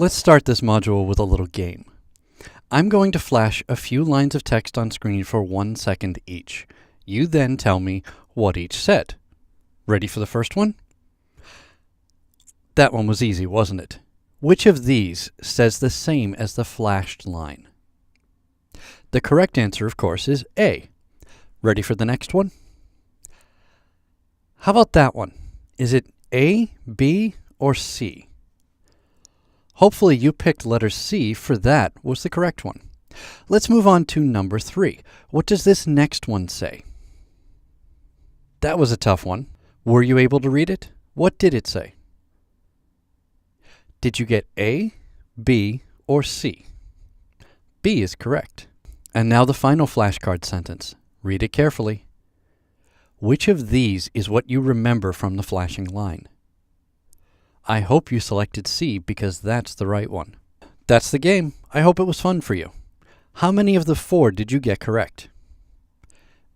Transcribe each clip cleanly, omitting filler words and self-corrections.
Let's start this module with a little game. I'm going to flash a few lines of text on screen for 1 second each. You then tell me what each said. Ready for the first one? That one was easy, wasn't it? Which of these says the same as the flashed line? The correct answer, of course, is A. Ready for the next one? How about that one? Is it A, B, or C? Hopefully you picked letter C, for that was the correct one. Let's move on to number 3. What does this next one say? That was a tough one. Were you able to read it? What did it say? Did you get A, B, or C? B is correct. And now the final flashcard sentence. Read it carefully. Which of these is what you remember from the flashing line? I hope you selected C because that's the right one. That's the game. I hope it was fun for you. How many of the 4 did you get correct?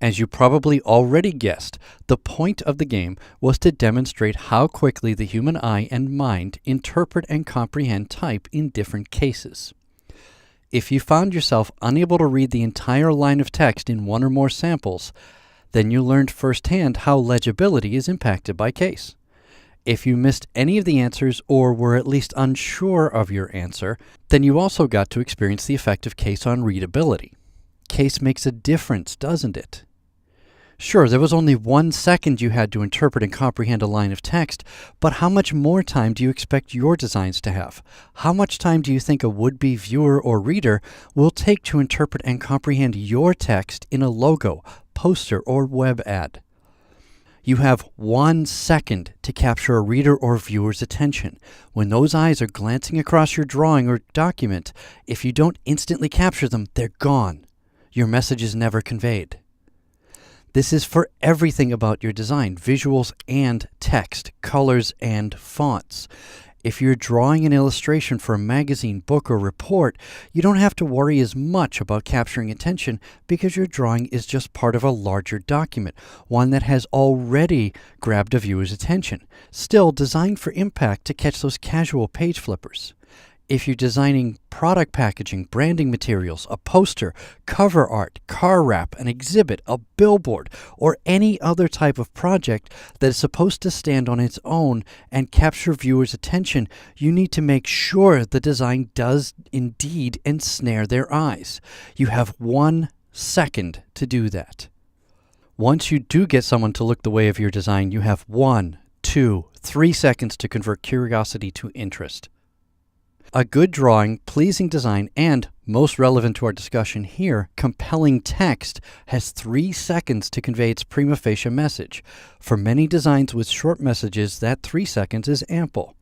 As you probably already guessed, the point of the game was to demonstrate how quickly the human eye and mind interpret and comprehend type in different cases. If you found yourself unable to read the entire line of text in one or more samples, then you learned firsthand how legibility is impacted by case. If you missed any of the answers or were at least unsure of your answer, then you also got to experience the effect of case on readability. Case makes a difference, doesn't it? Sure, there was only 1 second you had to interpret and comprehend a line of text, but how much more time do you expect your designs to have? How much time do you think a would-be viewer or reader will take to interpret and comprehend your text in a logo, poster, or web ad? You have 1 second to capture a reader or viewer's attention. When those eyes are glancing across your drawing or document, if you don't instantly capture them, they're gone. Your message is never conveyed. This is for everything about your design, visuals and text, colors and fonts. If you're drawing an illustration for a magazine, book, or report, you don't have to worry as much about capturing attention because your drawing is just part of a larger document, one that has already grabbed a viewer's attention, still designed for impact to catch those casual page flippers. If you're designing product packaging, branding materials, a poster, cover art, car wrap, an exhibit, a billboard, or any other type of project that is supposed to stand on its own and capture viewers' attention, you need to make sure the design does indeed ensnare their eyes. You have 1 second to do that. Once you do get someone to look the way of your design, you have 1, 2, 3 seconds to convert curiosity to interest. A good drawing, pleasing design, and, most relevant to our discussion here, compelling text has 3 seconds to convey its prima facie message. For many designs with short messages, that 3 seconds is ample.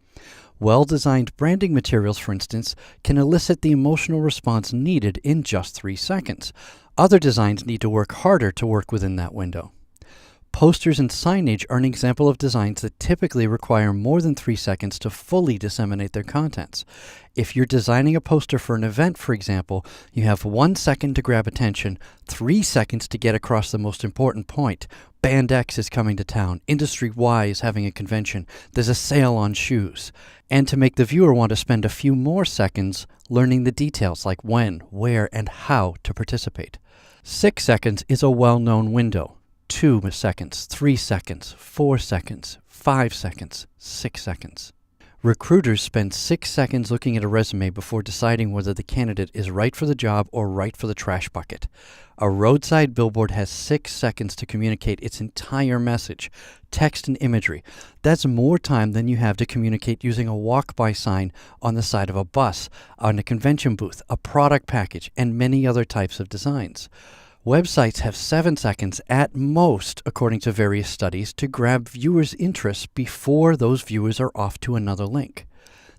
Well-designed branding materials, for instance, can elicit the emotional response needed in just 3 seconds. Other designs need to work harder to work within that window. Posters and signage are an example of designs that typically require more than 3 seconds to fully disseminate their contents. If you're designing a poster for an event, for example, you have 1 second to grab attention, 3 seconds to get across the most important point. Band X is coming to town, Industry Y is having a convention, there's a sale on shoes. And to make the viewer want to spend a few more seconds learning the details like when, where, and how to participate. 6 seconds is a well-known window. 2 seconds, 3 seconds, 4 seconds, 5 seconds, 6 seconds. Recruiters spend 6 seconds looking at a resume before deciding whether the candidate is right for the job or right for the trash bucket. A roadside billboard has 6 seconds to communicate its entire message, text and imagery. That's more time than you have to communicate using a walk-by sign on the side of a bus, on a convention booth, a product package, and many other types of designs. Websites have 7 seconds at most, according to various studies, to grab viewers' interest before those viewers are off to another link.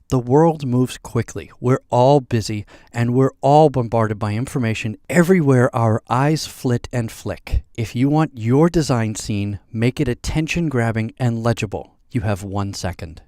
The world moves quickly. We're all busy, and we're all bombarded by information everywhere our eyes flit and flick. If you want your design seen, make it attention-grabbing and legible. You have 1 second.